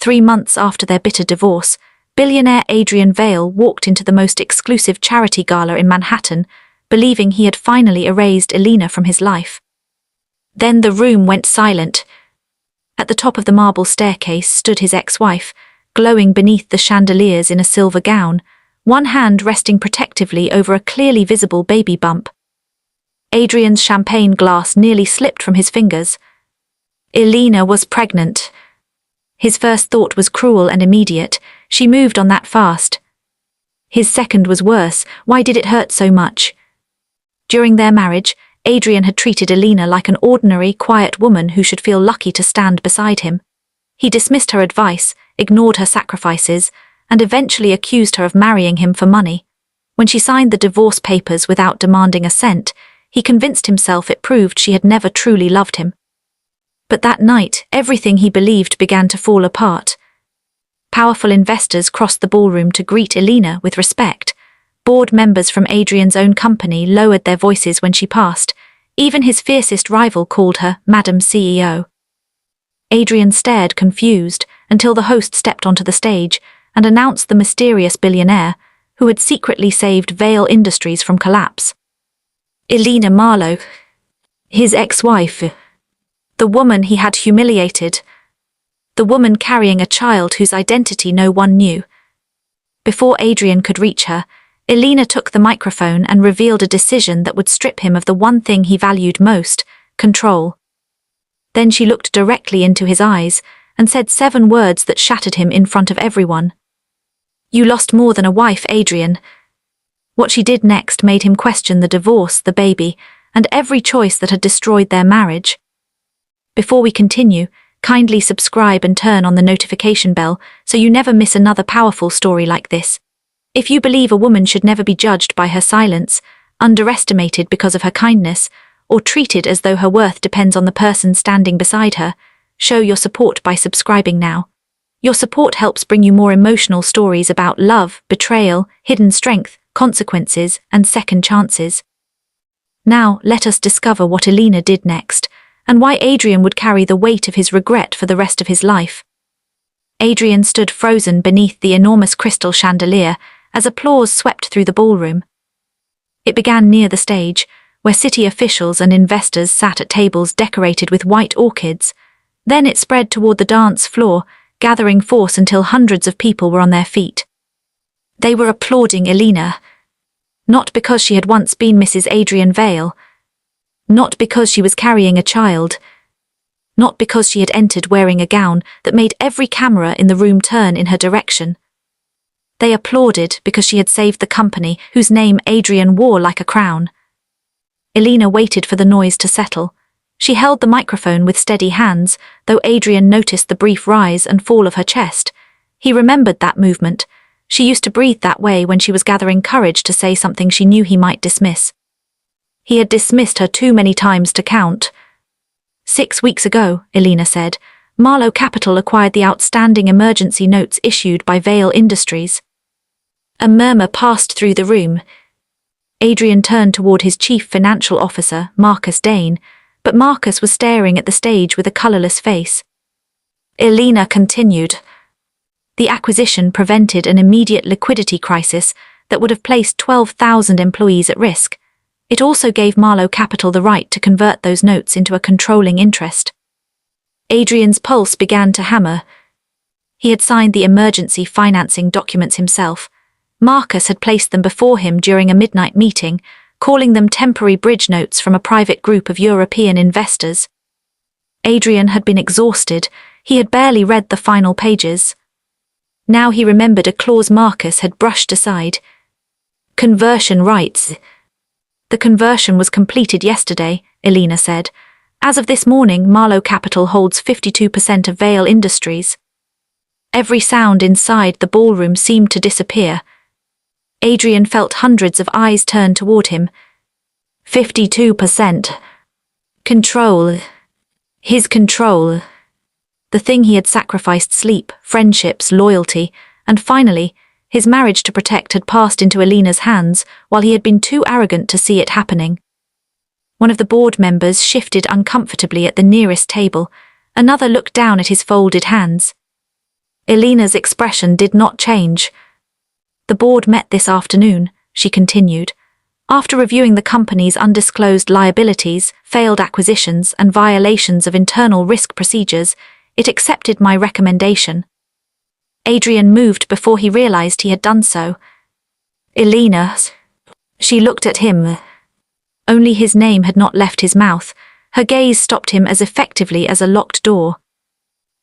3 months after their bitter divorce, billionaire Adrian Vale walked into the most exclusive charity gala in Manhattan, believing he had finally erased Elena from his life. Then the room went silent. At the top of the marble staircase stood his ex-wife, glowing beneath the chandeliers in a silver gown, one hand resting protectively over a clearly visible baby bump. Adrian's champagne glass nearly slipped from his fingers. Elena was pregnant. His first thought was cruel and immediate. She moved on that fast. His second was worse. Why did it hurt so much? During their marriage, Adrian had treated Elena like an ordinary, quiet woman who should feel lucky to stand beside him. He dismissed her advice, ignored her sacrifices, and eventually accused her of marrying him for money. When she signed the divorce papers without demanding a cent, he convinced himself it proved she had never truly loved him. But that night, everything he believed began to fall apart. Powerful investors crossed the ballroom to greet Elena with respect. Board members from Adrian's own company lowered their voices when she passed. Even his fiercest rival called her Madam CEO. Adrian stared confused until the host stepped onto the stage and announced the mysterious billionaire who had secretly saved Vale Industries from collapse. Elena Marlowe, his ex-wife, the woman he had humiliated, the woman carrying a child whose identity no one knew. Before Adrian could reach her, Elena took the microphone and revealed a decision that would strip him of the one thing he valued most, control. Then she looked directly into his eyes and said 7 words that shattered him in front of everyone. "You lost more than a wife, Adrian." What she did next made him question the divorce, the baby, and every choice that had destroyed their marriage. Before we continue, kindly subscribe and turn on the notification bell so you never miss another powerful story like this. If you believe a woman should never be judged by her silence, underestimated because of her kindness, or treated as though her worth depends on the person standing beside her, show your support by subscribing now. Your support helps bring you more emotional stories about love, betrayal, hidden strength, consequences, and second chances. Now, let us discover what Elena did next, and why Adrian would carry the weight of his regret for the rest of his life. Adrian stood frozen beneath the enormous crystal chandelier as applause swept through the ballroom. It began near the stage, where city officials and investors sat at tables decorated with white orchids. Then it spread toward the dance floor, gathering force until hundreds of people were on their feet. They were applauding Elena. Not because she had once been Mrs. Adrian Vale. Not because she was carrying a child. Not because she had entered wearing a gown that made every camera in the room turn in her direction. They applauded because she had saved the company whose name Adrian wore like a crown. Elena waited for the noise to settle. She held the microphone with steady hands, though Adrian noticed the brief rise and fall of her chest. He remembered that movement. She used to breathe that way when she was gathering courage to say something she knew he might dismiss. He had dismissed her too many times to count. 6 weeks ago, Elena said, Marlowe Capital acquired the outstanding emergency notes issued by Vale Industries. A murmur passed through the room. Adrian turned toward his chief financial officer, Marcus Dane, but Marcus was staring at the stage with a colorless face. Elena continued. The acquisition prevented an immediate liquidity crisis that would have placed 12,000 employees at risk. It also gave Marlowe Capital the right to convert those notes into a controlling interest. Adrian's pulse began to hammer. He had signed the emergency financing documents himself. Marcus had placed them before him during a midnight meeting, calling them temporary bridge notes from a private group of European investors. Adrian had been exhausted. He had barely read the final pages. Now he remembered a clause Marcus had brushed aside. Conversion rights. The conversion was completed yesterday, Elena said. As of this morning, Marlowe Capital holds 52% of Vale Industries. Every sound inside the ballroom seemed to disappear. Adrian felt hundreds of eyes turn toward him. 52%. Control. His control. The thing he had sacrificed: sleep, friendships, loyalty, and finally, his marriage to protect had passed into Elena's hands while he had been too arrogant to see it happening. One of the board members shifted uncomfortably at the nearest table. Another looked down at his folded hands. Elena's expression did not change. The board met this afternoon, she continued. After reviewing the company's undisclosed liabilities, failed acquisitions, and violations of internal risk procedures, it accepted my recommendation. Adrian moved before he realized he had done so. Elena. She looked at him. Only his name had not left his mouth. Her gaze stopped him as effectively as a locked door.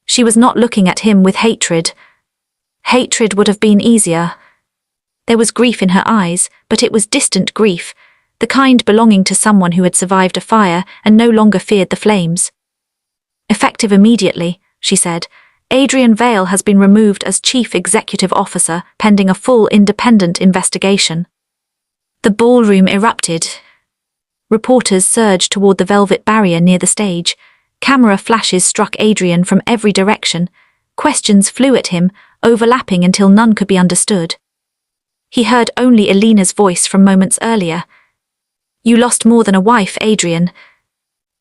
She was not looking at him with hatred. Hatred would have been easier. There was grief in her eyes, but it was distant grief, the kind belonging to someone who had survived a fire and no longer feared the flames. Effective immediately, she said, Adrian Vale has been removed as Chief Executive Officer pending a full independent investigation. The ballroom erupted. Reporters surged toward the velvet barrier near the stage. Camera flashes struck Adrian from every direction. Questions flew at him, overlapping until none could be understood. He heard only Elena's voice from moments earlier. You lost more than a wife, Adrian.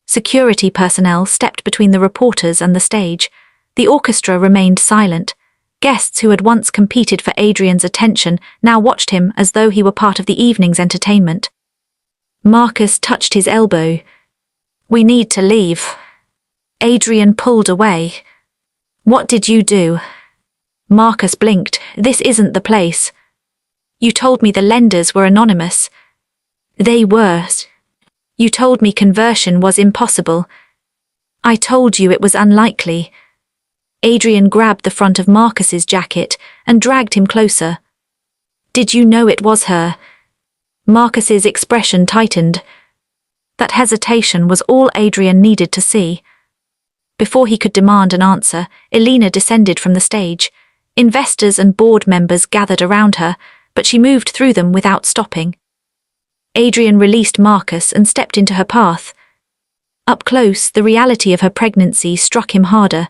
Security personnel stepped between the reporters and the stage. The orchestra remained silent. Guests who had once competed for Adrian's attention now watched him as though he were part of the evening's entertainment. Marcus touched his elbow. We need to leave. Adrian pulled away. What did you do? Marcus blinked. This isn't the place. You told me the lenders were anonymous. They were. You told me conversion was impossible. I told you it was unlikely. Adrian grabbed the front of Marcus's jacket and dragged him closer. Did you know it was her? Marcus's expression tightened. That hesitation was all Adrian needed to see. Before he could demand an answer, Elena descended from the stage. Investors and board members gathered around her, but she moved through them without stopping. Adrian released Marcus and stepped into her path. Up close, the reality of her pregnancy struck him harder.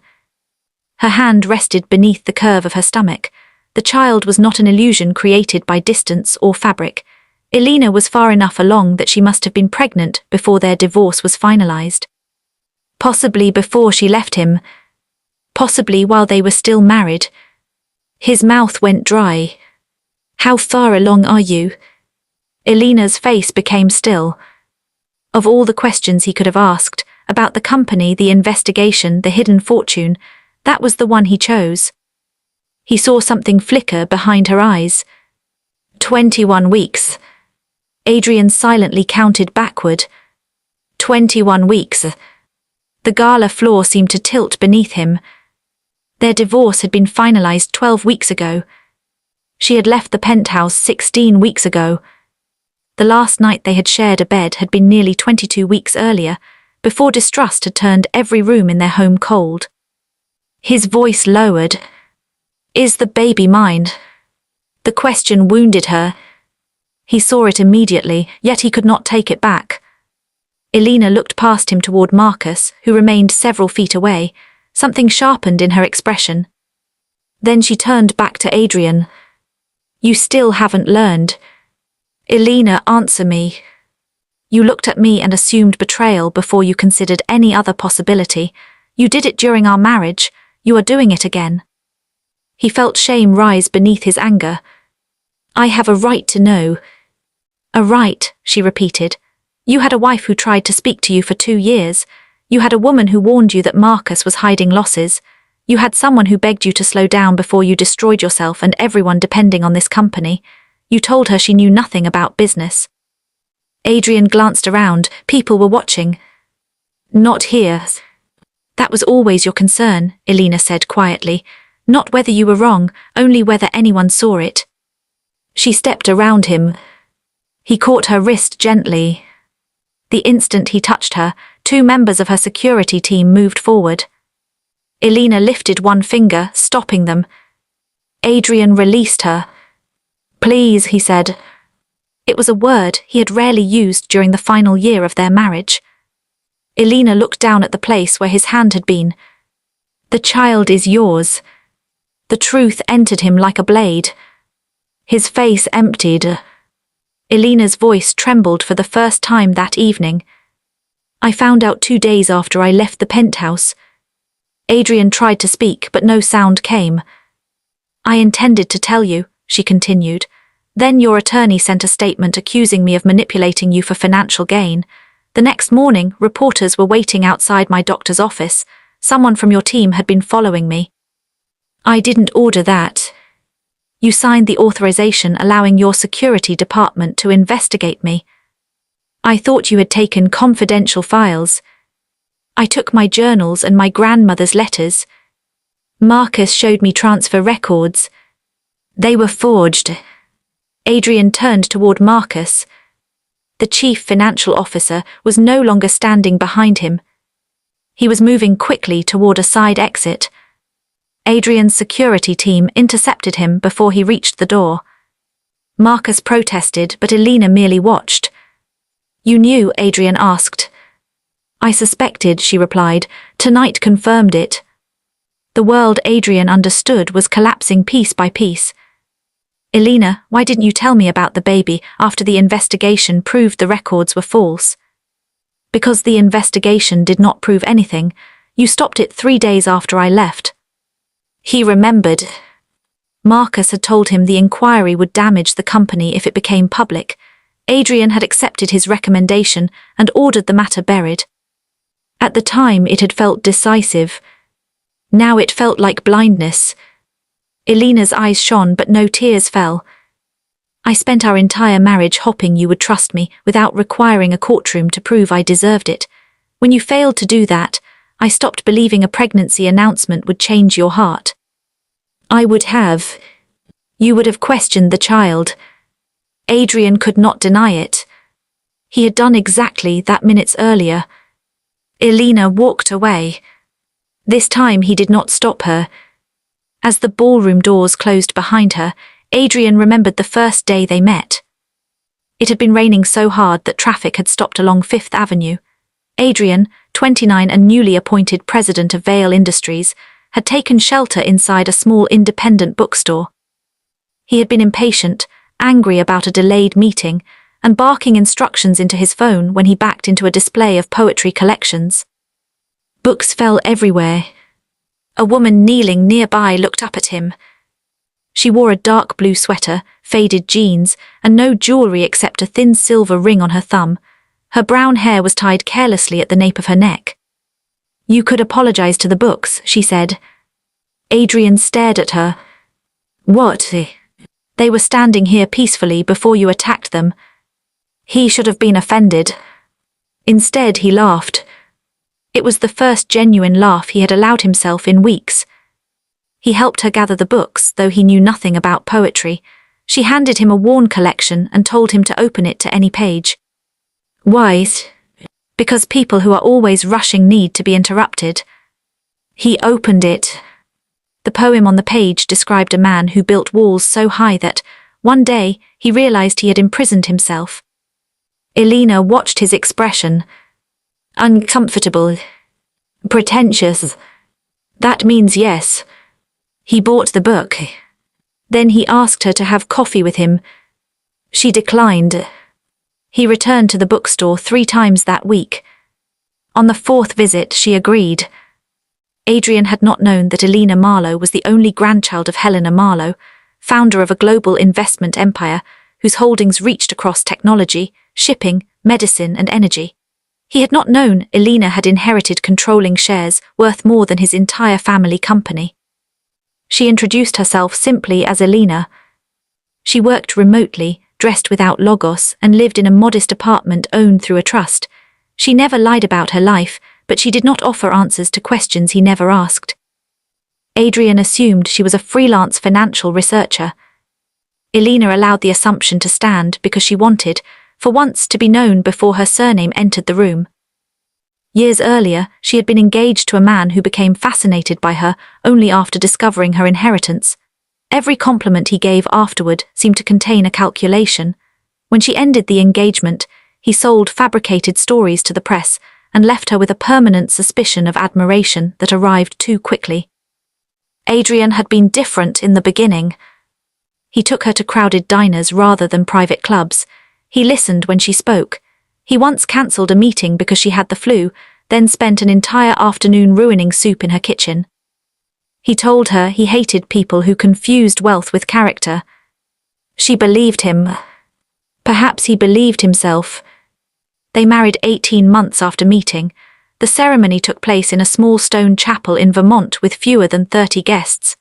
Her hand rested beneath the curve of her stomach. The child was not an illusion created by distance or fabric. Elena was far enough along that she must have been pregnant before their divorce was finalized. Possibly before she left him. Possibly while they were still married. His mouth went dry. How far along are you? Elena's face became still. Of all the questions he could have asked, about the company, the investigation, the hidden fortune, that was the one he chose. He saw something flicker behind her eyes. 21 weeks. Adrian silently counted backward. 21 weeks. The gala floor seemed to tilt beneath him. Their divorce had been finalized 12 weeks ago. She had left the penthouse 16 weeks ago. The last night they had shared a bed had been nearly 22 weeks earlier, before distrust had turned every room in their home cold. His voice lowered. Is the baby mine? The question wounded her. He saw it immediately, yet he could not take it back. Elena looked past him toward Marcus, who remained several feet away. Something sharpened in her expression. Then she turned back to Adrian. You still haven't learned. Elena, answer me. You looked at me and assumed betrayal before you considered any other possibility. You did it during our marriage. You are doing it again. He felt shame rise beneath his anger. I have a right to know. A right, she repeated. You had a wife who tried to speak to you for 2 years. You had a woman who warned you that Marcus was hiding losses. You had someone who begged you to slow down before you destroyed yourself and everyone depending on this company. You told her she knew nothing about business. Adrian glanced around. People were watching. Not here. That was always your concern, Elena said quietly. Not whether you were wrong, only whether anyone saw it. She stepped around him. He caught her wrist gently. The instant he touched her, 2 members of her security team moved forward. Elena lifted one finger, stopping them. Adrian released her. Please, he said. It was a word he had rarely used during the final year of their marriage. Elena looked down at the place where his hand had been. The child is yours. The truth entered him like a blade. His face emptied. Elena's voice trembled for the first time that evening. I found out 2 days after I left the penthouse. Adrian tried to speak, but no sound came. I intended to tell you, she continued. Then your attorney sent a statement accusing me of manipulating you for financial gain. The next morning, reporters were waiting outside my doctor's office. Someone from your team had been following me. I didn't order that. You signed the authorization allowing your security department to investigate me. I thought you had taken confidential files. I took my journals and my grandmother's letters. Marcus showed me transfer records. They were forged. Adrian turned toward Marcus. The chief financial officer was no longer standing behind him. He was moving quickly toward a side exit. Adrian's security team intercepted him before he reached the door. Marcus protested, but Elena merely watched. You knew, Adrian asked. I suspected, she replied. Tonight confirmed it. The world Adrian understood was collapsing piece by piece. Elena, why didn't you tell me about the baby after the investigation proved the records were false? Because the investigation did not prove anything. You stopped it 3 days after I left. He remembered. Marcus had told him the inquiry would damage the company if it became public. Adrian had accepted his recommendation and ordered the matter buried. At the time it had felt decisive. Now it felt like blindness. Elena's eyes shone but no tears fell. I spent our entire marriage hoping you would trust me without requiring a courtroom to prove I deserved it. When you failed to do that, I stopped believing a pregnancy announcement would change your heart. I would have. You would have questioned the child. Adrian could not deny it. He had done exactly that minutes earlier. Elena walked away. This time he did not stop her. As the ballroom doors closed behind her, Adrian remembered the first day they met. It had been raining so hard that traffic had stopped along Fifth Avenue. Adrian, 29 and newly appointed president of Vale Industries, had taken shelter inside a small independent bookstore. He had been impatient, angry about a delayed meeting, and barking instructions into his phone when he backed into a display of poetry collections. Books fell everywhere. A woman kneeling nearby looked up at him. She wore a dark blue sweater, faded jeans, and no jewelry except a thin silver ring on her thumb. Her brown hair was tied carelessly at the nape of her neck. You could apologize to the books, she said. Adrian stared at her. What? They were standing here peacefully before you attacked them. He should have been offended. Instead, he laughed. It was the first genuine laugh he had allowed himself in weeks. He helped her gather the books, though he knew nothing about poetry. She handed him a worn collection and told him to open it to any page. Why? Because people who are always rushing need to be interrupted. He opened it. The poem on the page described a man who built walls so high that, one day, he realized he had imprisoned himself. Elena watched his expression. Uncomfortable. Pretentious. That means yes. He bought the book. Then he asked her to have coffee with him. She declined. He returned to the bookstore 3 times that week. On the 4th visit, she agreed. Adrian had not known that Elena Marlowe was the only grandchild of Helena Marlowe, founder of a global investment empire whose holdings reached across technology, shipping, medicine, and energy. He had not known Elena had inherited controlling shares worth more than his entire family company. She introduced herself simply as Elena. She worked remotely, dressed without logos, and lived in a modest apartment owned through a trust. She never lied about her life, but she did not offer answers to questions he never asked. Adrian assumed she was a freelance financial researcher. Elena allowed the assumption to stand because she wanted, for once, to be known before her surname entered the room. Years earlier, she had been engaged to a man who became fascinated by her only after discovering her inheritance. Every compliment he gave afterward seemed to contain a calculation. When she ended the engagement, he sold fabricated stories to the press and left her with a permanent suspicion of admiration that arrived too quickly. Adrian had been different in the beginning. He took her to crowded diners rather than private clubs. He listened when she spoke. He once cancelled a meeting because she had the flu, then spent an entire afternoon ruining soup in her kitchen. He told her he hated people who confused wealth with character. She believed him. Perhaps he believed himself. They married 18 months after meeting. The ceremony took place in a small stone chapel in Vermont with fewer than 30 guests.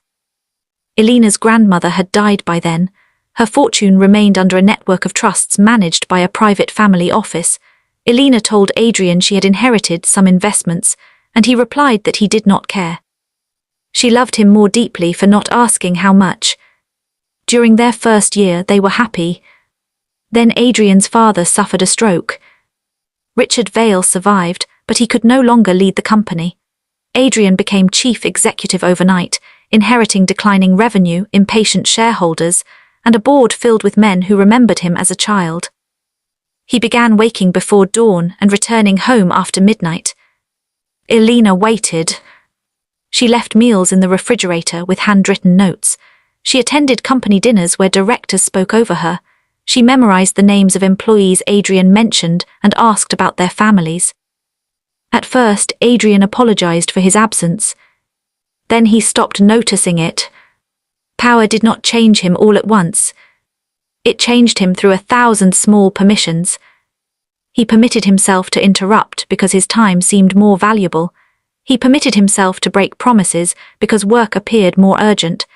Elena's grandmother had died by then. Her fortune remained under a network of trusts managed by a private family office. Elena told Adrian she had inherited some investments, and he replied that he did not care. She loved him more deeply for not asking how much. During their first year, they were happy. Then Adrian's father suffered a stroke. Richard Vale survived, but he could no longer lead the company. Adrian became chief executive overnight, inheriting declining revenue, impatient shareholders, and a board filled with men who remembered him as a child. He began waking before dawn and returning home after midnight. Elena waited. She left meals in the refrigerator with handwritten notes. She attended company dinners where directors spoke over her. She memorized the names of employees Adrian mentioned and asked about their families. At first, Adrian apologized for his absence. Then he stopped noticing it. Power did not change him all at once. It changed him through 1,000 small permissions. He permitted himself to interrupt because his time seemed more valuable. He permitted himself to break promises because work appeared more urgent.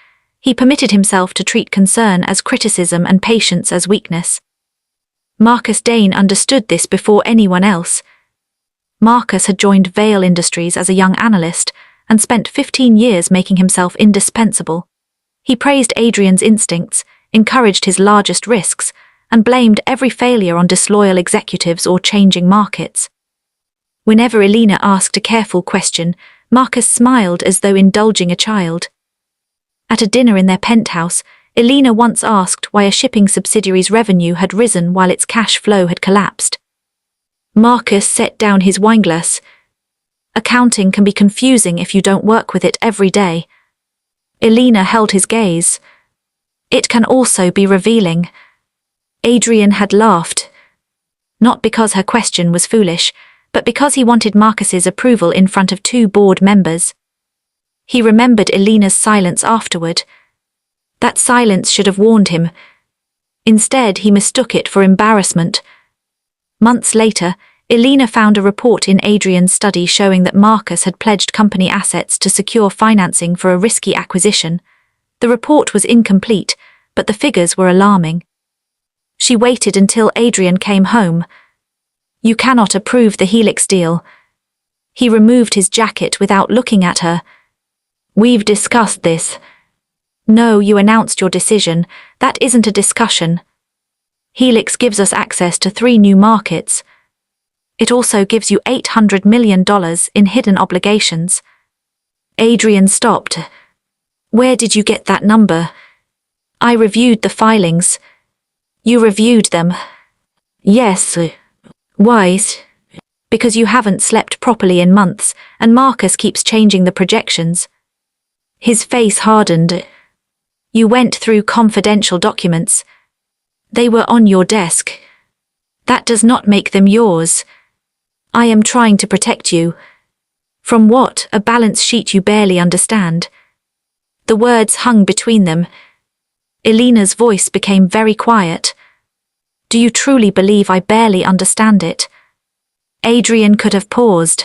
He permitted himself to treat concern as criticism and patience as weakness. Marcus Dane understood this before anyone else. Marcus had joined Vale Industries as a young analyst and spent 15 years making himself indispensable. He praised Adrian's instincts, encouraged his largest risks, and blamed every failure on disloyal executives or changing markets. Whenever Elena asked a careful question, Marcus smiled as though indulging a child. At a dinner in their penthouse, Elena once asked why a shipping subsidiary's revenue had risen while its cash flow had collapsed. Marcus set down his wineglass. Accounting can be confusing if you don't work with it every day. Elena held his gaze. It can also be revealing. Adrian had laughed. Not because her question was foolish, but because he wanted Marcus's approval in front of 2 board members. He remembered Elena's silence afterward. That silence should have warned him. Instead, he mistook it for embarrassment. Months later, Elena found a report in Adrian's study showing that Marcus had pledged company assets to secure financing for a risky acquisition. The report was incomplete, but the figures were alarming. She waited until Adrian came home. "You cannot approve the Helix deal." He removed his jacket without looking at her. "We've discussed this." "No, you announced your decision. That isn't a discussion. Helix gives us access to 3 new markets. It also gives you $800 million in hidden obligations." Adrian stopped. "Where did you get that number?" "I reviewed the filings." "You reviewed them?" "Yes." "Why?" "Because you haven't slept properly in months, and Marcus keeps changing the projections." His face hardened. "You went through confidential documents. They were on your desk. That does not make them yours. I am trying to protect you." "From what? A balance sheet you barely understand." The words hung between them. Elena's voice became very quiet. "Do you truly believe I barely understand it?" Adrian could have paused.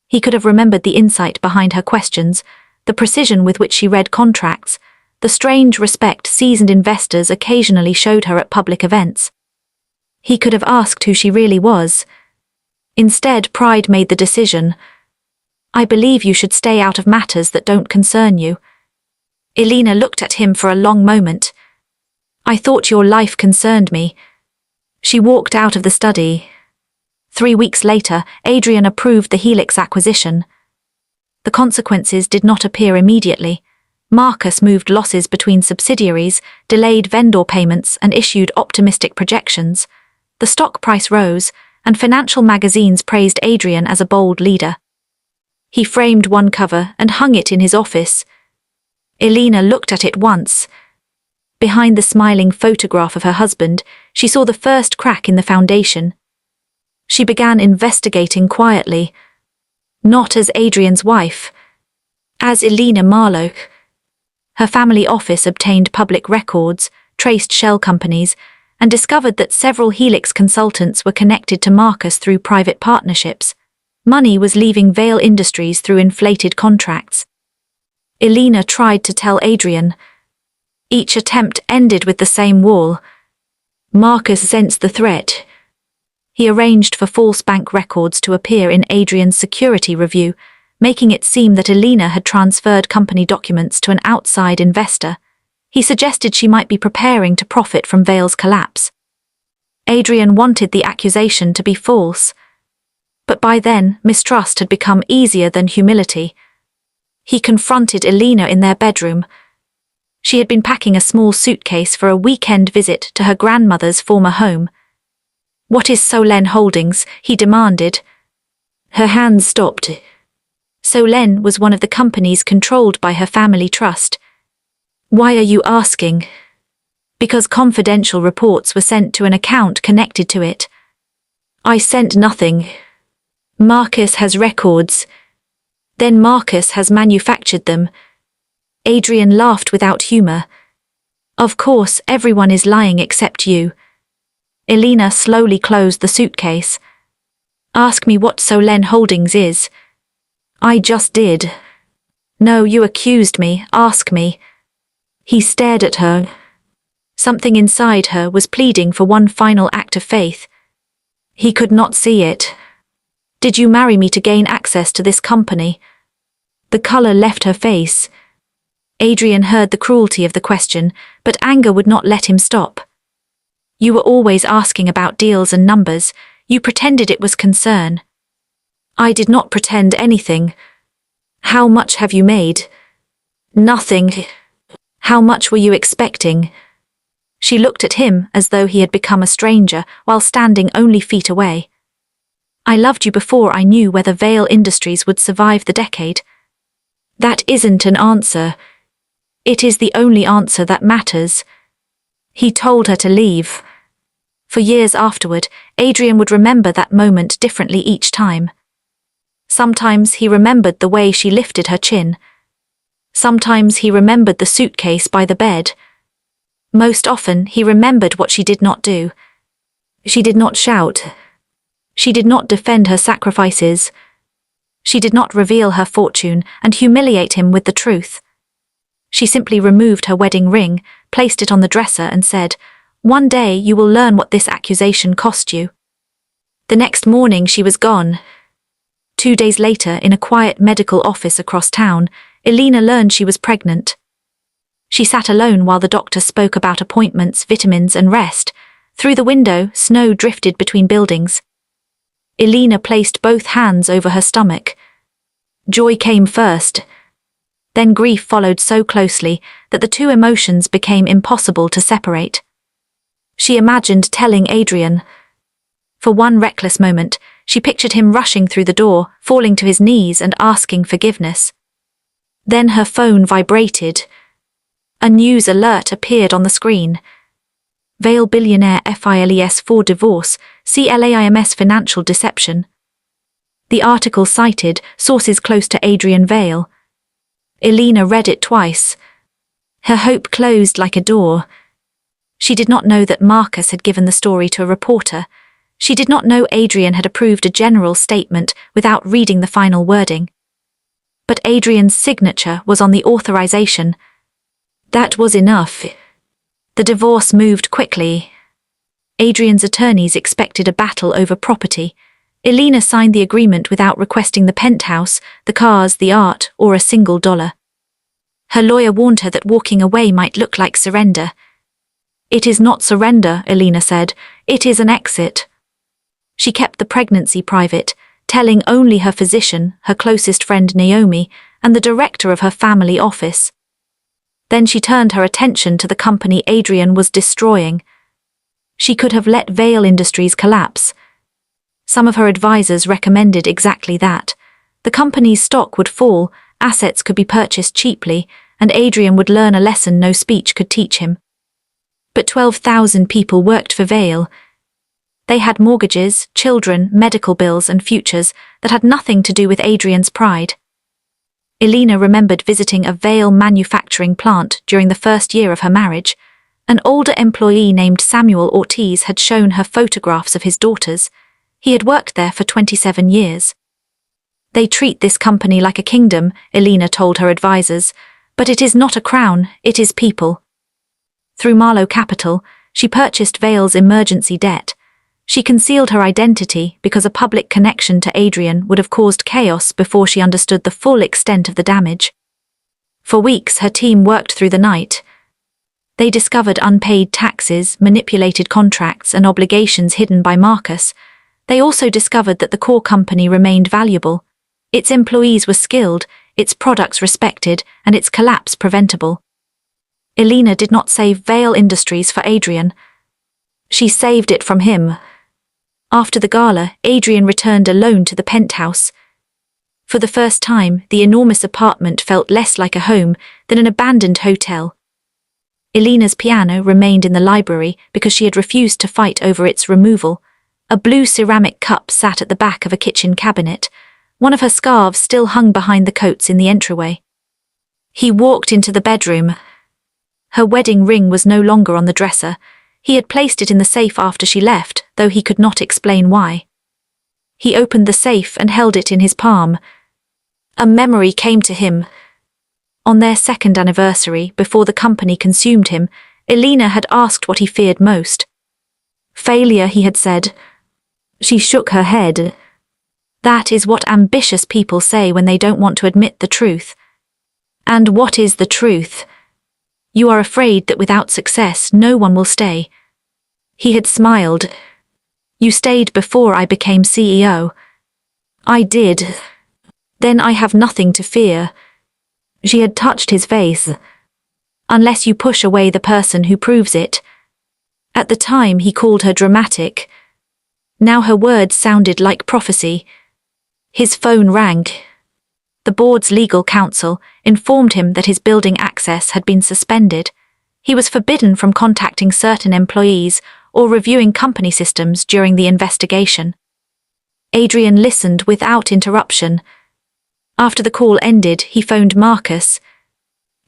He could have remembered the insight behind her questions, the precision with which she read contracts, the strange respect seasoned investors occasionally showed her at public events. He could have asked who she really was. Instead, pride made the decision. "I believe you should stay out of matters that don't concern you." Elena looked at him for a long moment. "I thought your life concerned me." She walked out of the study. 3 weeks later, Adrian approved the Helix acquisition. The consequences did not appear immediately. Marcus moved losses between subsidiaries, delayed vendor payments, and issued optimistic projections. The stock price rose, and financial magazines praised Adrian as a bold leader. He framed one cover and hung it in his office. Elena looked at it once. Behind the smiling photograph of her husband, she saw the first crack in the foundation. She began investigating quietly. Not as Adrian's wife. As Elena Marlowe, her family office obtained public records, traced shell companies, and discovered that several Helix consultants were connected to Marcus through private partnerships. Money was leaving Vale Industries through inflated contracts. Elena tried to tell Adrian. Each attempt ended with the same wall. Marcus sensed the threat. He arranged for false bank records to appear in Adrian's security review, making it seem that Elena had transferred company documents to an outside investor. He suggested she might be preparing to profit from Vale's collapse. Adrian wanted the accusation to be false. But by then, mistrust had become easier than humility. He confronted Elena in their bedroom. She had been packing a small suitcase for a weekend visit to her grandmother's former home. "What is Solen Holdings?" he demanded. Her hands stopped. Solen was one of the companies controlled by her family trust. "Why are you asking?" "Because confidential reports were sent to an account connected to it." "I sent nothing. Marcus has records." "Then Marcus has manufactured them." Adrian laughed without humor. "Of course, everyone is lying except you." Elena slowly closed the suitcase. "Ask me what Solen Holdings is." "I just did." "No, you accused me, ask me." He stared at her. Something inside her was pleading for one final act of faith. He could not see it. "Did you marry me to gain access to this company?" The color left her face. Adrian heard the cruelty of the question, but anger would not let him stop. "You were always asking about deals and numbers. You pretended it was concern." "I did not pretend anything." "How much have you made?" "Nothing." "How much were you expecting?" She looked at him as though he had become a stranger while standing only feet away. "I loved you before I knew whether Vale Industries would survive the decade." "That isn't an answer." "It is the only answer that matters." He told her to leave. For years afterward, Adrian would remember that moment differently each time. Sometimes he remembered the way she lifted her chin. Sometimes he remembered the suitcase by the bed. Most often he remembered what she did not do. She did not shout. She did not defend her sacrifices. She did not reveal her fortune and humiliate him with the truth. She simply removed her wedding ring, placed it on the dresser and said, "One day you will learn what this accusation cost you." The next morning she was gone. 2 days later, in a quiet medical office across town, Elena learned she was pregnant. She sat alone while the doctor spoke about appointments, vitamins and rest. Through the window, snow drifted between buildings. Elena placed both hands over her stomach. Joy came first. Then grief followed so closely that the two emotions became impossible to separate. She imagined telling Adrian. For one reckless moment, she pictured him rushing through the door, falling to his knees and asking forgiveness. Then her phone vibrated. A news alert appeared on the screen. Vale Billionaire files for divorce, CLAIMS financial deception. The article cited sources close to Adrian Vale. Elena read it twice. Her hope closed like a door. She did not know that Marcus had given the story to a reporter. She did not know Adrian had approved a general statement without reading the final wording. But Adrian's signature was on the authorization. That was enough. The divorce moved quickly. Adrian's attorneys expected a battle over property. Elena signed the agreement without requesting the penthouse, the cars, the art, or a single dollar. Her lawyer warned her that walking away might look like surrender. "It is not surrender," Elena said. "It is an exit." She kept the pregnancy private, telling only her physician, her closest friend Naomi, and the director of her family office. Then she turned her attention to the company Adrian was destroying. She could have let Vale Industries collapse. Some of her advisors recommended exactly that. The company's stock would fall, assets could be purchased cheaply, and Adrian would learn a lesson no speech could teach him. But 12,000 people worked for Vale. They had mortgages, children, medical bills and futures that had nothing to do with Adrian's pride. Elena remembered visiting a Vale manufacturing plant during the first year of her marriage. An older employee named Samuel Ortiz had shown her photographs of his daughters. He had worked there for 27 years. They treat this company like a kingdom, Elena told her advisors, but it is not a crown, it is people. Through Marlowe Capital, she purchased Vale's emergency debt. She concealed her identity because a public connection to Adrian would have caused chaos before she understood the full extent of the damage. For weeks, her team worked through the night. They discovered unpaid taxes, manipulated contracts, and obligations hidden by Marcus. They also discovered that the core company remained valuable. Its employees were skilled, its products respected, and its collapse preventable. Elena did not save Vale Industries for Adrian. She saved it from him. After the gala, Adrian returned alone to the penthouse. For the first time, the enormous apartment felt less like a home than an abandoned hotel. Elena's piano remained in the library because she had refused to fight over its removal. A blue ceramic cup sat at the back of a kitchen cabinet. One of her scarves still hung behind the coats in the entryway. He walked into the bedroom. Her wedding ring was no longer on the dresser. He had placed it in the safe after she left, though he could not explain why. He opened the safe and held it in his palm. A memory came to him. On their second anniversary, before the company consumed him, Elena had asked what he feared most. Failure, he had said. She shook her head. That is what ambitious people say when they don't want to admit the truth. And what is the truth? You are afraid that without success no one will stay. He had smiled. You stayed before I became CEO. I did. Then I have nothing to fear. She had touched his face. Unless you push away the person who proves it. At the time he called her dramatic. Now her words sounded like prophecy. His phone rang. The board's legal counsel informed him that his building access had been suspended. He was forbidden from contacting certain employees or reviewing company systems during the investigation. Adrian listened without interruption. After the call ended, he phoned Marcus.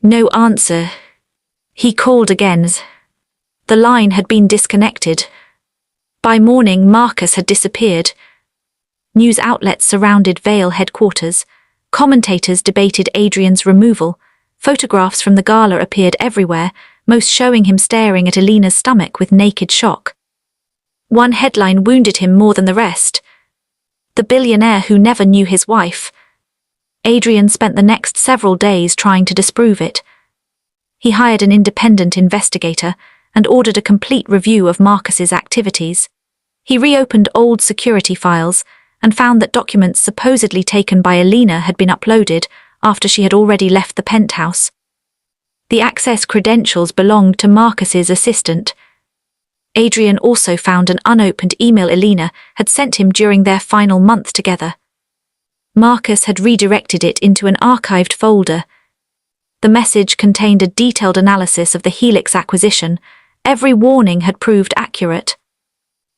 No answer. He called again. The line had been disconnected. By morning, Marcus had disappeared. News outlets surrounded Vale headquarters. Commentators debated Adrian's removal. Photographs from the gala appeared everywhere, most showing him staring at Elena's stomach with naked shock. One headline wounded him more than the rest. The billionaire who never knew his wife. Adrian spent the next several days trying to disprove it. He hired an independent investigator and ordered a complete review of Marcus's activities. He reopened old security files and found that documents supposedly taken by Elena had been uploaded after she had already left the penthouse. The access credentials belonged to Marcus's assistant. Adrian also found an unopened email Elena had sent him during their final month together. Marcus had redirected it into an archived folder. The message contained a detailed analysis of the Helix acquisition. Every warning had proved accurate.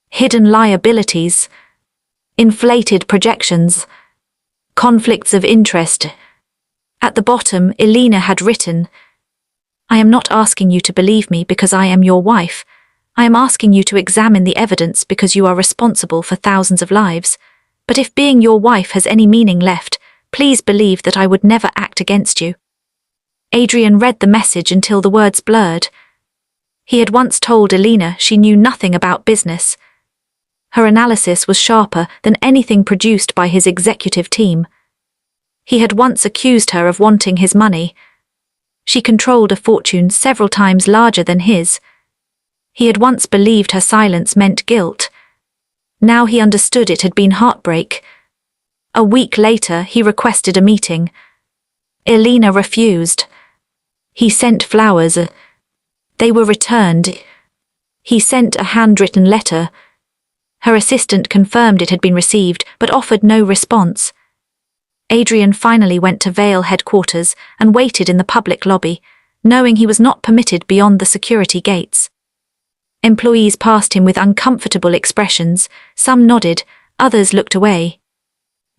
Hidden liabilities. Inflated projections. Conflicts of interest. At the bottom, Elena had written, I am not asking you to believe me because I am your wife. I am asking you to examine the evidence because you are responsible for thousands of lives. But if being your wife has any meaning left, please believe that I would never act against you. Adrian read the message until the words blurred. He had once told Elena she knew nothing about business. Her analysis was sharper than anything produced by his executive team. He had once accused her of wanting his money. She controlled a fortune several times larger than his. He had once believed her silence meant guilt. Now he understood it had been heartbreak. A week later, he requested a meeting. Elena refused. He sent flowers. They were returned. He sent a handwritten letter. Her assistant confirmed it had been received, but offered no response. Adrian finally went to Vale headquarters and waited in the public lobby, knowing he was not permitted beyond the security gates. Employees passed him with uncomfortable expressions, some nodded, others looked away.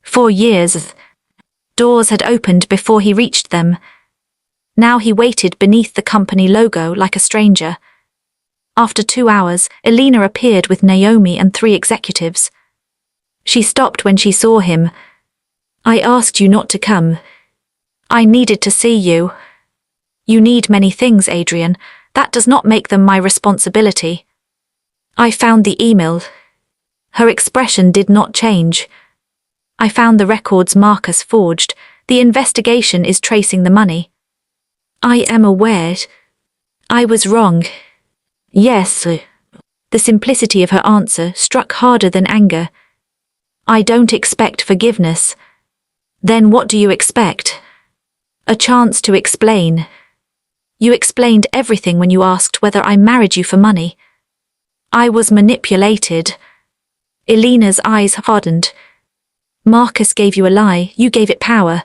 For years, Doors had opened before he reached them. Now he waited beneath the company logo like a stranger. After 2 hours, Elena appeared with Naomi and 3 executives. She stopped when she saw him. "I asked you not to come. I needed to see you." "You need many things, Adrian. That does not make them my responsibility." "I found the email." Her expression did not change. "I found the records Marcus forged. The investigation is tracing the money." "I am aware. I was wrong." "Yes." The simplicity of her answer struck harder than anger. "I don't expect forgiveness." "Then what do you expect?" "A chance to explain." "You explained everything when you asked whether I married you for money." "I was manipulated." Elena's eyes hardened. "Marcus gave you a lie, you gave it power."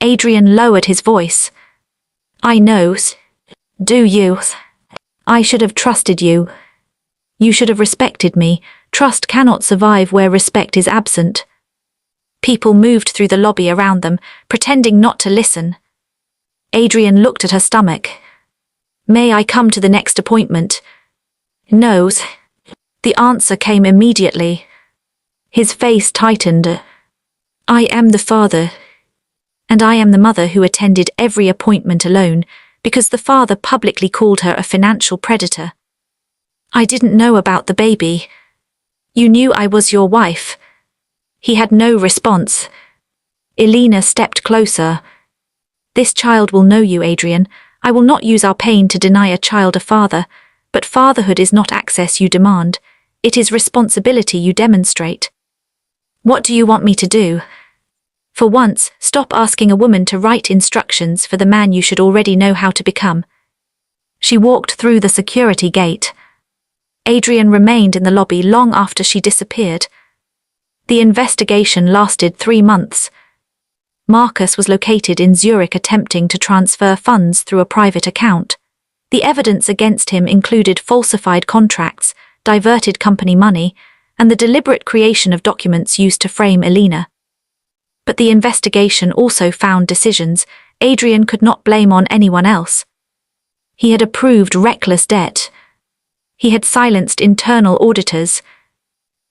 Adrian lowered his voice. "I know. Do you? I should have trusted you. You should have respected me. Trust cannot survive where respect is absent." People moved through the lobby around them, pretending not to listen. Adrian looked at her stomach. "May I come to the next appointment?" "No." The answer came immediately. His face tightened. "I am the father. And I am the mother who attended every appointment alone, because the father publicly called her a financial predator. I didn't know about the baby. You knew I was your wife." He had no response. Elena stepped closer. "This child will know you, Adrian. I will not use our pain to deny a child a father, but fatherhood is not access you demand. It is responsibility you demonstrate. What do you want me to do? For once, stop asking a woman to write instructions for the man you should already know how to become." She walked through the security gate. Adrian remained in the lobby long after she disappeared. The investigation lasted 3 months. Marcus was located in Zurich attempting to transfer funds through a private account. The evidence against him included falsified contracts, diverted company money, and the deliberate creation of documents used to frame Elena. But the investigation also found decisions Adrian could not blame on anyone else. He had approved reckless debt. He had silenced internal auditors.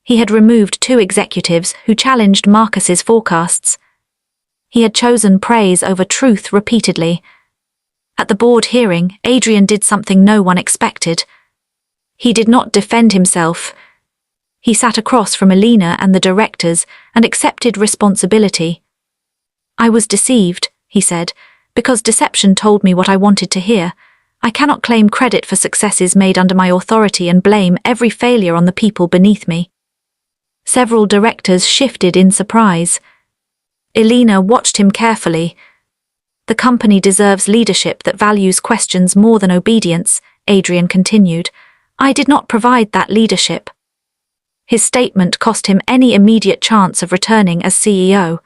He had removed 2 executives who challenged Marcus's forecasts. He had chosen praise over truth repeatedly. At the board hearing, Adrian did something no one expected. He did not defend himself. He sat across from Elena and the directors and accepted responsibility. "I was deceived," he said, "because deception told me what I wanted to hear. I cannot claim credit for successes made under my authority and blame every failure on the people beneath me." Several directors shifted in surprise. Elena watched him carefully. "The company deserves leadership that values questions more than obedience," Adrian continued. "I did not provide that leadership." His statement cost him any immediate chance of returning as CEO.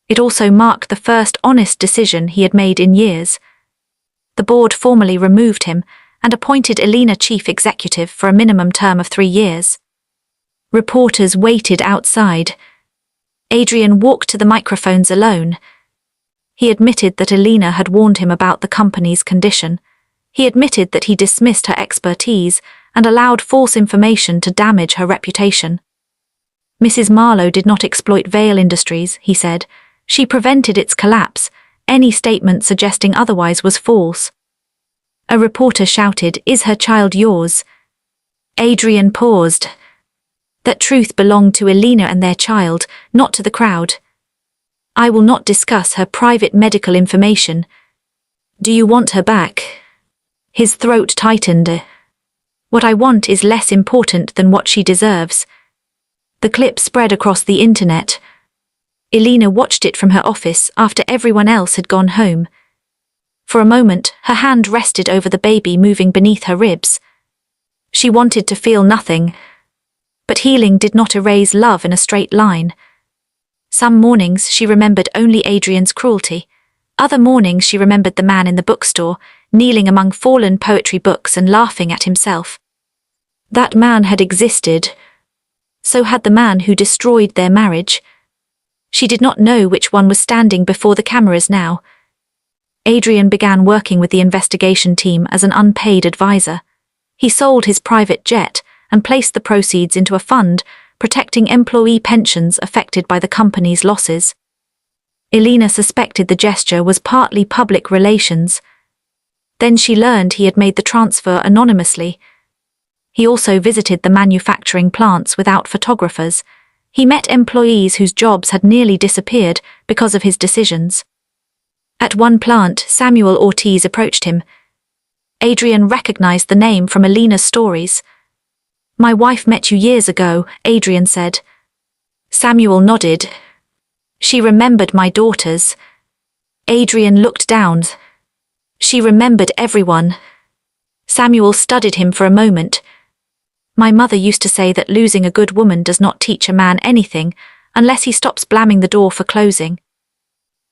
It also marked the first honest decision he had made in years. The board formally removed him and appointed Elena chief executive for a minimum term of 3 years. Reporters waited outside. Adrian walked to the microphones alone. He admitted that Elena had warned him about the company's condition. He admitted that he dismissed her expertise and allowed false information to damage her reputation. "Mrs. Marlowe did not exploit Vale Industries," he said. "She prevented its collapse. Any statement suggesting otherwise was false." A reporter shouted, "Is her child yours?" Adrian paused. That truth belonged to Elena and their child, not to the crowd. "I will not discuss her private medical information." "Do you want her back?" His throat tightened. "What I want is less important than what she deserves." The clip spread across the internet. Elena watched it from her office after everyone else had gone home. For a moment, her hand rested over the baby moving beneath her ribs. She wanted to feel nothing. But healing did not erase love in a straight line. Some mornings she remembered only Adrian's cruelty. Other mornings she remembered the man in the bookstore, kneeling among fallen poetry books and laughing at himself. That man had existed. So had the man who destroyed their marriage. She did not know which one was standing before the cameras now. Adrian began working with the investigation team as an unpaid advisor. He sold his private jet and placed the proceeds into a fund protecting employee pensions affected by the company's losses. Elena suspected the gesture was partly public relations. Then she learned he had made the transfer anonymously. He also visited the manufacturing plants without photographers. He met employees whose jobs had nearly disappeared because of his decisions. At one plant, Samuel Ortiz approached him. Adrian recognized the name from Elena's stories. "My wife met you years ago," Adrian said. Samuel nodded. "She remembered my daughters." Adrian looked down. "She remembered everyone." Samuel studied him for a moment. "My mother used to say that losing a good woman does not teach a man anything unless he stops slamming the door for closing."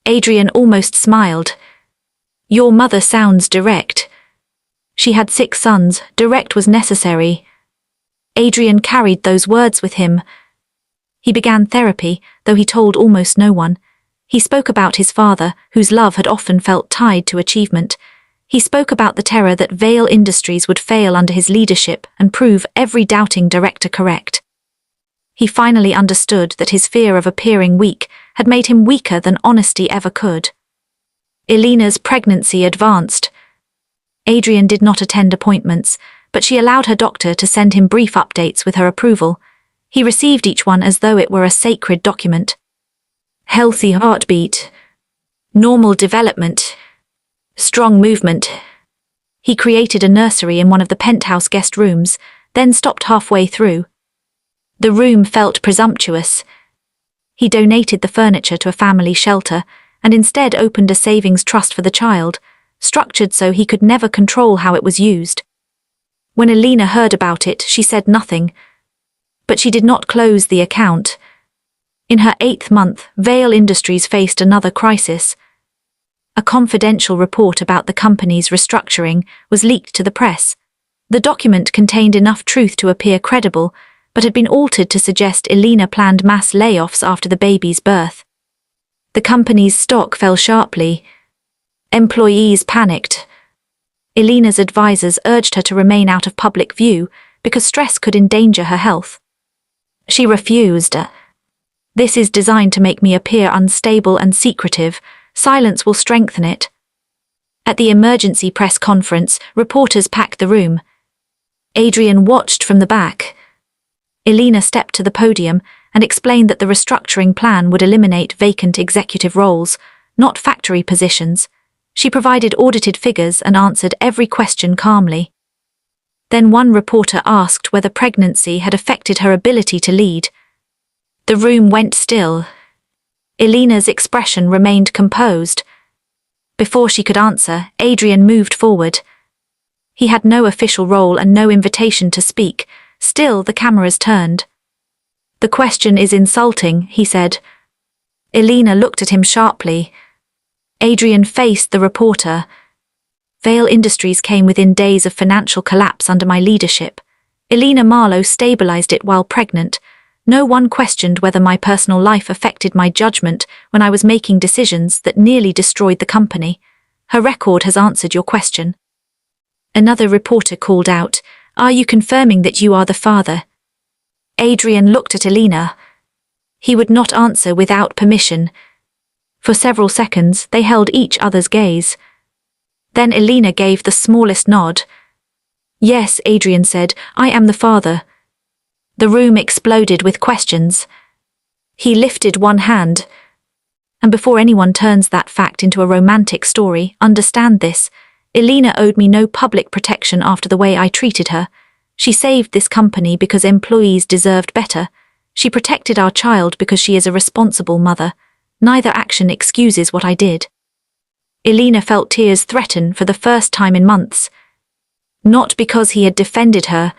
Adrian almost smiled. "Your mother sounds direct." She had 6 sons, direct was necessary. Adrian carried those words with him. He began therapy, though he told almost no one. He spoke about his father, whose love had often felt tied to achievement. He spoke about the terror that Vale Industries would fail under his leadership and prove every doubting director correct. He finally understood that his fear of appearing weak had made him weaker than honesty ever could. Elena's pregnancy advanced. Adrian did not attend appointments, but she allowed her doctor to send him brief updates with her approval. He received each one as though it were a sacred document. Healthy heartbeat. Normal development. Strong movement. He created a nursery in one of the penthouse guest rooms, then stopped halfway through. The room felt presumptuous. He donated the furniture to a family shelter and instead opened a savings trust for the child, structured so he could never control how it was used. When Elena heard about it, she said nothing. But she did not close the account. In her 8th month, Vale Industries faced another crisis. A confidential report about the company's restructuring was leaked to the press. The document contained enough truth to appear credible, but had been altered to suggest Elena planned mass layoffs after the baby's birth. The company's stock fell sharply. Employees panicked. Elena's advisors urged her to remain out of public view because stress could endanger her health. She refused. "This is designed to make me appear unstable and secretive. Silence will strengthen it." At the emergency press conference, reporters packed the room. Adrian watched from the back. Elena stepped to the podium and explained that the restructuring plan would eliminate vacant executive roles, not factory positions. She provided audited figures and answered every question calmly. Then one reporter asked whether pregnancy had affected her ability to lead. The room went still. Elena's expression remained composed. Before she could answer, Adrian moved forward. He had no official role and no invitation to speak. Still, the cameras turned. "The question is insulting," he said. Elena looked at him sharply. Adrian faced the reporter. "Vale Industries came within days of financial collapse under my leadership. Elena Marlowe stabilized it while pregnant. No one questioned whether my personal life affected my judgment when I was making decisions that nearly destroyed the company. Her record has answered your question." Another reporter called out, "Are you confirming that you are the father?" Adrian looked at Elena. He would not answer without permission. For several seconds, they held each other's gaze. Then Elena gave the smallest nod. "Yes," Adrian said, "I am the father." The room exploded with questions. He lifted one hand. "And before anyone turns that fact into a romantic story, understand this. Elena owed me no public protection after the way I treated her. She saved this company because employees deserved better. She protected our child because she is a responsible mother. Neither action excuses what I did." Elena felt tears threaten for the first time in months. Not because he had defended her.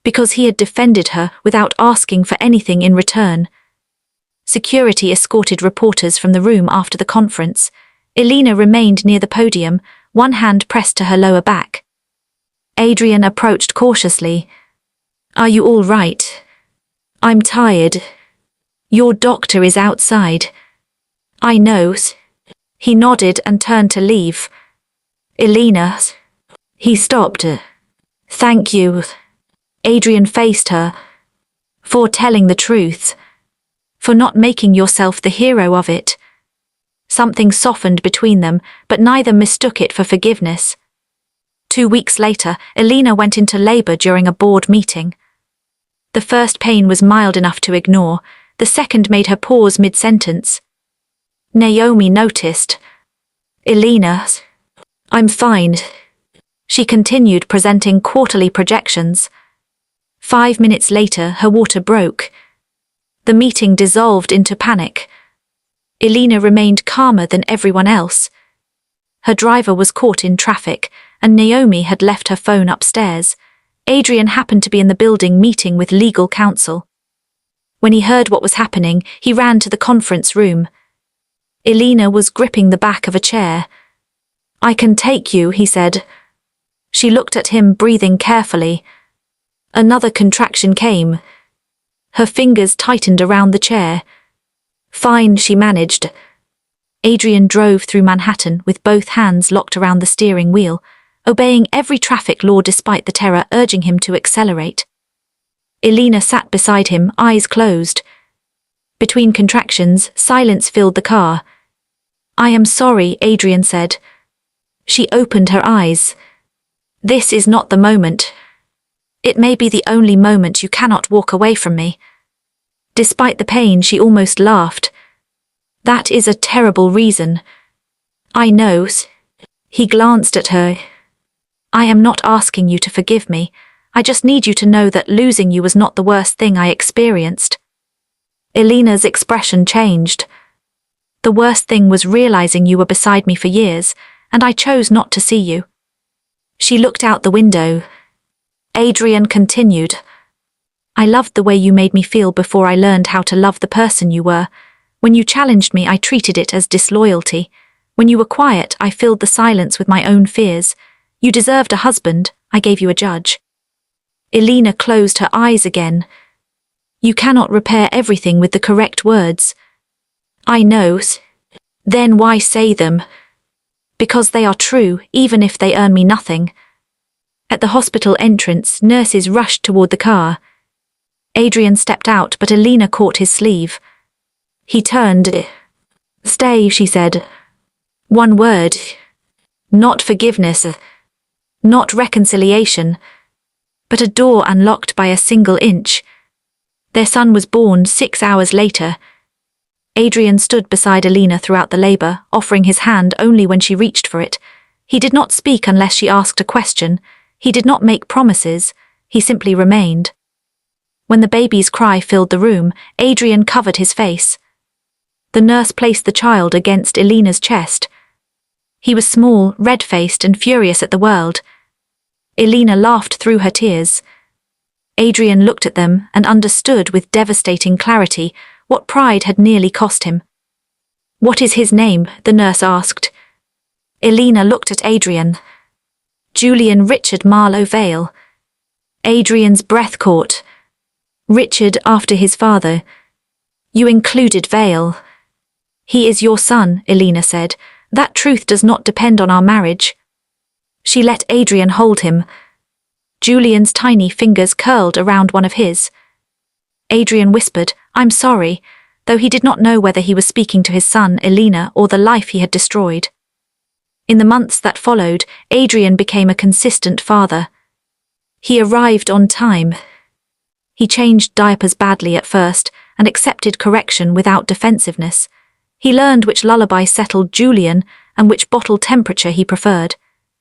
Because he had defended her without asking for anything in return. Security escorted reporters from the room after the conference. Elena remained near the podium, one hand pressed to her lower back. Adrian approached cautiously. "Are you all right?" "I'm tired." Your doctor is outside. I know. He nodded and turned to leave. Elena. He stopped. Thank you. Adrian faced her. For telling the truth. For not making yourself the hero of it. Something softened between them, but neither mistook it for forgiveness. 2 weeks later, Elena went into labor during a board meeting. The first pain was mild enough to ignore, the second made her pause mid-sentence. Naomi noticed. Elena, I'm fine. She continued presenting quarterly projections. 5 minutes later, her water broke. The meeting dissolved into panic. Elena remained calmer than everyone else. Her driver was caught in traffic, and Naomi had left her phone upstairs. Adrian happened to be in the building meeting with legal counsel. When he heard what was happening, he ran to the conference room. Elena was gripping the back of a chair. I can take you, he said. She looked at him, breathing carefully. Another contraction came. Her fingers tightened around the chair. Fine, she managed. Adrian drove through Manhattan with both hands locked around the steering wheel, obeying every traffic law despite the terror urging him to accelerate. Elena sat beside him, eyes closed. Between contractions, silence filled the car. I am sorry, Adrian said. She opened her eyes. This is not the moment. It may be the only moment you cannot walk away from me. Despite the pain, she almost laughed. That is a terrible reason. I know. He glanced at her. I am not asking you to forgive me. I just need you to know that losing you was not the worst thing I experienced. Elena's expression changed. The worst thing was realizing you were beside me for years, and I chose not to see you. She looked out the window. Adrian continued. I loved the way you made me feel before I learned how to love the person you were. When you challenged me, I treated it as disloyalty. When you were quiet, I filled the silence with my own fears. You deserved a husband, I gave you a judge. Elena closed her eyes again. You cannot repair everything with the correct words. I know. Then why say them? Because they are true, even if they earn me nothing. At the hospital entrance, nurses rushed toward the car. Adrian stepped out, but Elena caught his sleeve. He turned. Stay, she said. One word. Not forgiveness. Not reconciliation. But a door unlocked by a single inch. Their son was born 6 hours later. Adrian stood beside Elena throughout the labor, offering his hand only when she reached for it. He did not speak unless she asked a question. He did not make promises. He simply remained. When the baby's cry filled the room, Adrian covered his face. The nurse placed the child against Elena's chest. He was small, red-faced, and furious at the world. Elena laughed through her tears. Adrian looked at them and understood with devastating clarity what pride had nearly cost him. What is his name? The nurse asked. Elena looked at Adrian. Julian Richard Marlowe Vale. Adrian's breath caught. Richard after his father. You included Vale. He is your son, Elena said. That truth does not depend on our marriage. She let Adrian hold him. Julian's tiny fingers curled around one of his. Adrian whispered, I'm sorry, though he did not know whether he was speaking to his son, Elena, or the life he had destroyed. In the months that followed, Adrian became a consistent father. He arrived on time. He changed diapers badly at first and accepted correction without defensiveness. He learned which lullaby settled Julian and which bottle temperature he preferred.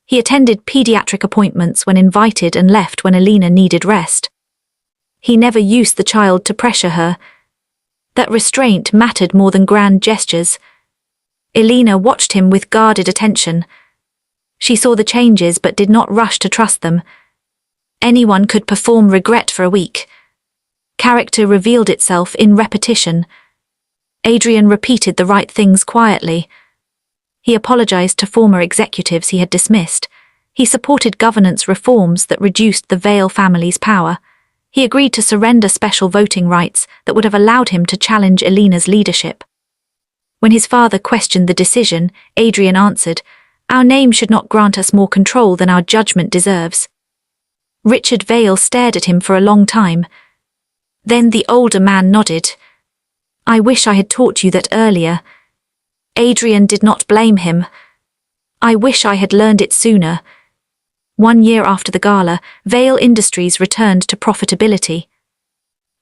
He attended pediatric appointments when invited and left when Elena needed rest. He never used the child to pressure her. That restraint mattered more than grand gestures. Elena watched him with guarded attention. She saw the changes but did not rush to trust them. Anyone could perform regret for a week. Character revealed itself in repetition. Adrian repeated the right things quietly. He apologized to former executives he had dismissed. He supported governance reforms that reduced the Vale family's power. He agreed to surrender special voting rights that would have allowed him to challenge Elena's leadership. When his father questioned the decision, Adrian answered, "Our name should not grant us more control than our judgment deserves." Richard Vale stared at him for a long time. Then the older man nodded. "I wish I had taught you that earlier." Adrian did not blame him. "I wish I had learned it sooner." 1 year after the gala, Vale Industries returned to profitability.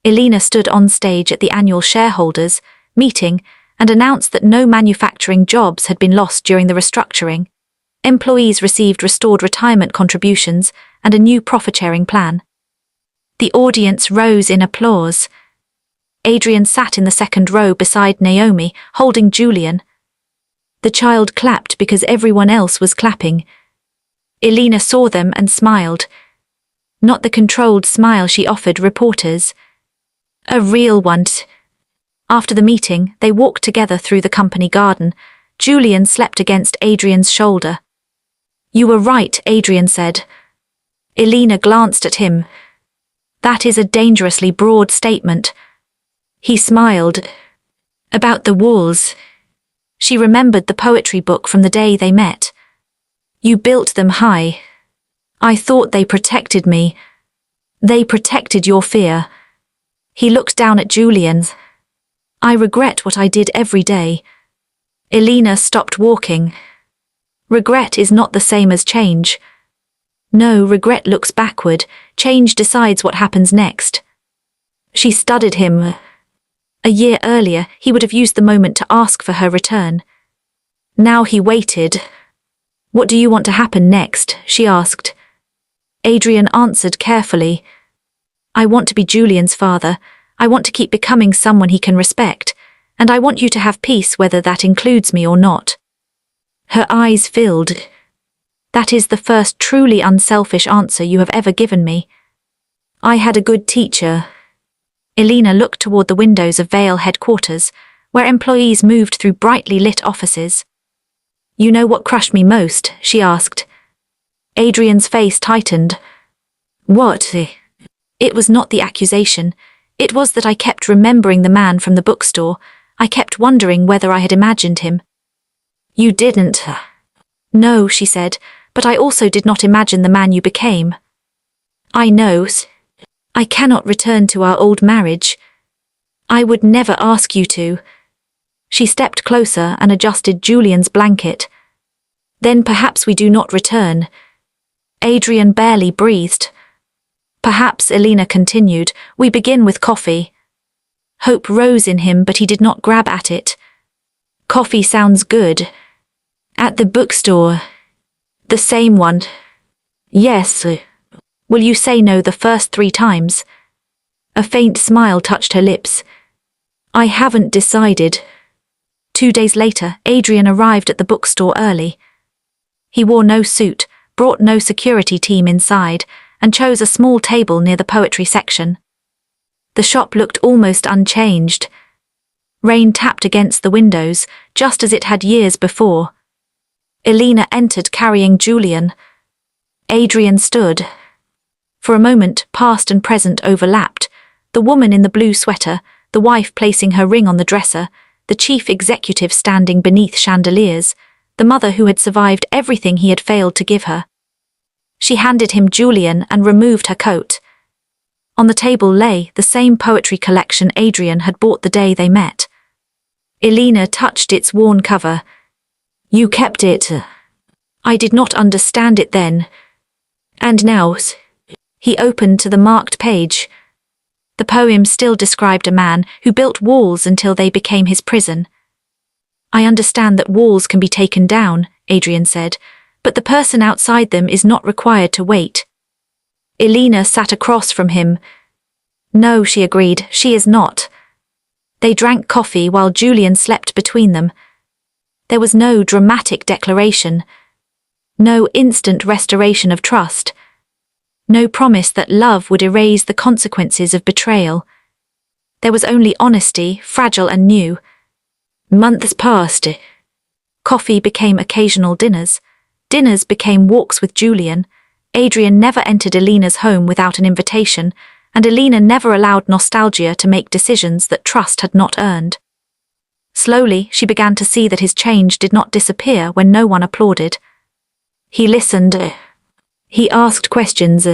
Elena stood on stage at the annual shareholders' meeting and announced that no manufacturing jobs had been lost during the restructuring. Employees received restored retirement contributions and a new profit-sharing plan. The audience rose in applause. Adrian sat in the second row beside Naomi, holding Julian. The child clapped because everyone else was clapping. Elena saw them and smiled. Not the controlled smile she offered reporters. A real one. After the meeting, they walked together through the company garden. Julian slept against Adrian's shoulder. "You were right," Adrian said. Elena glanced at him. "That is a dangerously broad statement." He smiled. "About the walls." She remembered the poetry book from the day they met. "You built them high. I thought they protected me. They protected your fear." He looked down at Julian. "I regret what I did every day." Elena stopped walking. "Regret is not the same as change." "No, regret looks backward. Change decides what happens next." She studied him. A year earlier, he would have used the moment to ask for her return. Now he waited. "What do you want to happen next?" she asked. Adrian answered carefully. "I want to be Julian's father. I want to keep becoming someone he can respect, and I want you to have peace whether that includes me or not." Her eyes filled. "That is the first truly unselfish answer you have ever given me." "I had a good teacher." Elena looked toward the windows of Vale headquarters, where employees moved through brightly lit offices. "You know what crushed me most?" she asked. Adrian's face tightened. "What?" "It was not the accusation. It was that I kept remembering the man from the bookstore. I kept wondering whether I had imagined him." "You didn't." "No," she said, "but I also did not imagine the man you became." "I know. I cannot return to our old marriage. I would never ask you to." She stepped closer and adjusted Julian's blanket. "Then perhaps we do not return." Adrian barely breathed. "Perhaps," Elena continued, "we begin with coffee." Hope rose in him, but he did not grab at it. "Coffee sounds good." "At the bookstore." "The same one." "Yes." "Will you say no the first 3 times?" A faint smile touched her lips. "I haven't decided." 2 days later, Adrian arrived at the bookstore early. He wore no suit, brought no security team inside, and chose a small table near the poetry section. The shop looked almost unchanged. Rain tapped against the windows, just as it had years before. Elena entered carrying Julian. Adrian stood. For a moment, past and present overlapped. The woman in the blue sweater, the wife placing her ring on the dresser, the chief executive standing beneath chandeliers, the mother who had survived everything he had failed to give her. She handed him Julian and removed her coat. On the table lay the same poetry collection Adrian had bought the day they met. Elena touched its worn cover. "You kept it." "I did not understand it then." "And now?" He opened to the marked page. The poem still described a man who built walls until they became his prison. "I understand that walls can be taken down," Adrian said, "but the person outside them is not required to wait." Elena sat across from him. "No," she agreed, "she is not." They drank coffee while Julian slept between them. There was no dramatic declaration, no instant restoration of trust, no promise that love would erase the consequences of betrayal. There was only honesty, fragile and new. Months passed. Coffee became occasional dinners. Dinners became walks with Julian. Adrian never entered Elena's home without an invitation, and Elena never allowed nostalgia to make decisions that trust had not earned. Slowly, she began to see that his change did not disappear when no one applauded. He listened. He asked questions.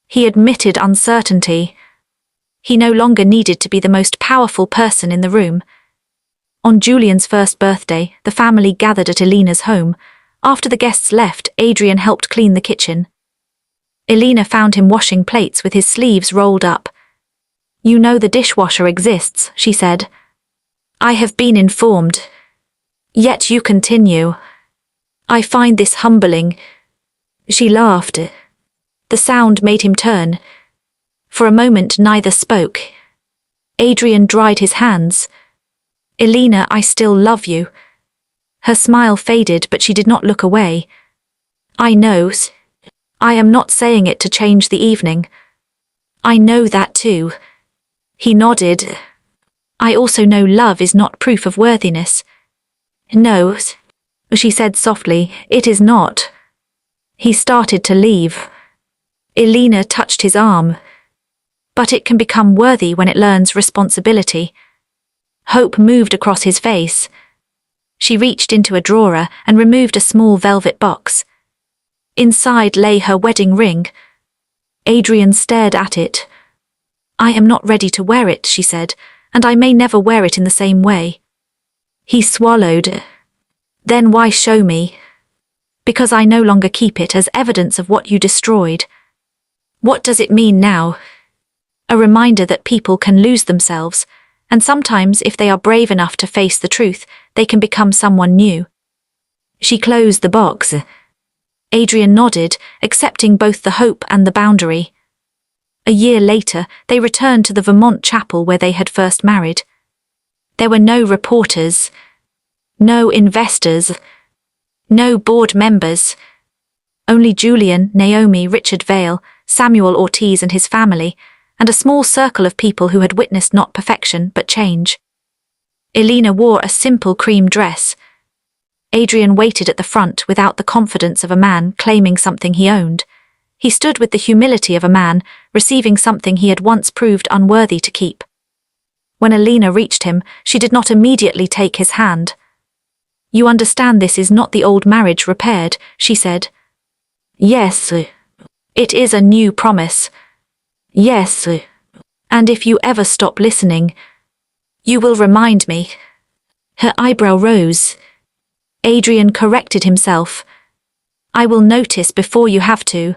He admitted uncertainty. He no longer needed to be the most powerful person in the room. On Julian's first birthday, the family gathered at Elena's home. After the guests left, Adrian helped clean the kitchen. Elena found him washing plates with his sleeves rolled up. "You know the dishwasher exists," she said. "I have been informed. Yet you continue. I find this humbling." She laughed. The sound made him turn. For a moment neither spoke. Adrian dried his hands. "Elena, I still love you." Her smile faded, but she did not look away. "I know. I am not saying it to change the evening. I know that too." He nodded. "I also know love is not proof of worthiness." "No," she said softly, "it is not." He started to leave. Elena touched his arm. "But it can become worthy when it learns responsibility." Hope moved across his face. She reached into a drawer and removed a small velvet box. Inside lay her wedding ring. Adrian stared at it. "I am not ready to wear it," she said, "and I may never wear it in the same way." He swallowed. "Then why show me?" "Because I no longer keep it as evidence of what you destroyed." "What does it mean now?" "A reminder that people can lose themselves, and sometimes if they are brave enough to face the truth, they can become someone new." She closed the box. Adrian nodded, accepting both the hope and the boundary. A year later, they returned to the Vermont chapel where they had first married. There were no reporters, no investors, no board members. Only Julian, Naomi, Richard Vale, Samuel Ortiz and his family, and a small circle of people who had witnessed not perfection but change. Elena wore a simple cream dress. Adrian waited at the front without the confidence of a man claiming something he owned. He stood with the humility of a man receiving something he had once proved unworthy to keep. When Elena reached him, she did not immediately take his hand. "You understand this is not the old marriage repaired," she said. "Yes. It is a new promise." "Yes. And if you ever stop listening, you will remind me." Her eyebrow rose. Adrian corrected himself. "I will notice before you have to."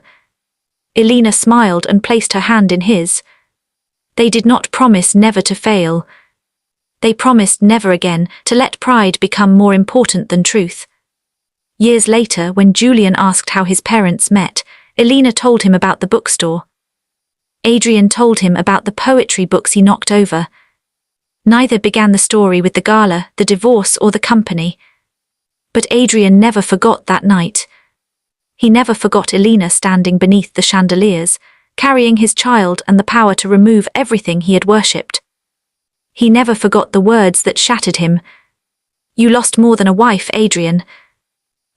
Elena smiled and placed her hand in his. They did not promise never to fail. They promised never again to let pride become more important than truth. Years later, when Julian asked how his parents met, Elena told him about the bookstore. Adrian told him about the poetry books he knocked over. Neither began the story with the gala, the divorce, or the company. But Adrian never forgot that night. He never forgot Elena standing beneath the chandeliers, carrying his child and the power to remove everything he had worshipped. He never forgot the words that shattered him. "You lost more than a wife, Adrian."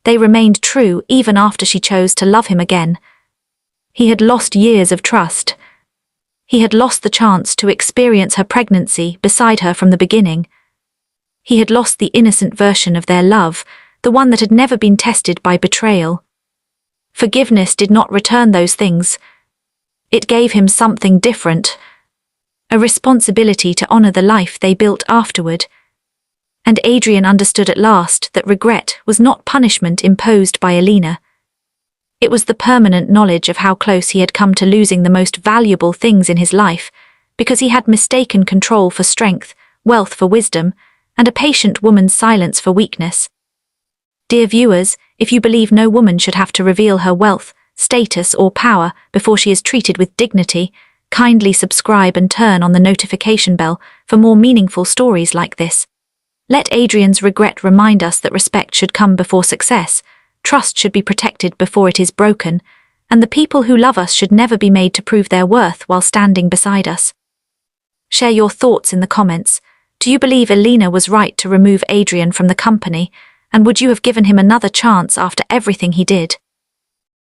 They remained true even after she chose to love him again. He had lost years of trust. He had lost the chance to experience her pregnancy beside her from the beginning. He had lost the innocent version of their love, the one that had never been tested by betrayal. Forgiveness did not return those things. It gave him something different. A responsibility to honor the life they built afterward. And Adrian understood at last that regret was not punishment imposed by Elena. It was the permanent knowledge of how close he had come to losing the most valuable things in his life, because he had mistaken control for strength, wealth for wisdom, and a patient woman's silence for weakness. Dear viewers, if you believe no woman should have to reveal her wealth, status, or power before she is treated with dignity, kindly subscribe and turn on the notification bell for more meaningful stories like this. Let Adrian's regret remind us that respect should come before success, trust should be protected before it is broken, and the people who love us should never be made to prove their worth while standing beside us. Share your thoughts in the comments. Do you believe Elena was right to remove Adrian from the company, and would you have given him another chance after everything he did?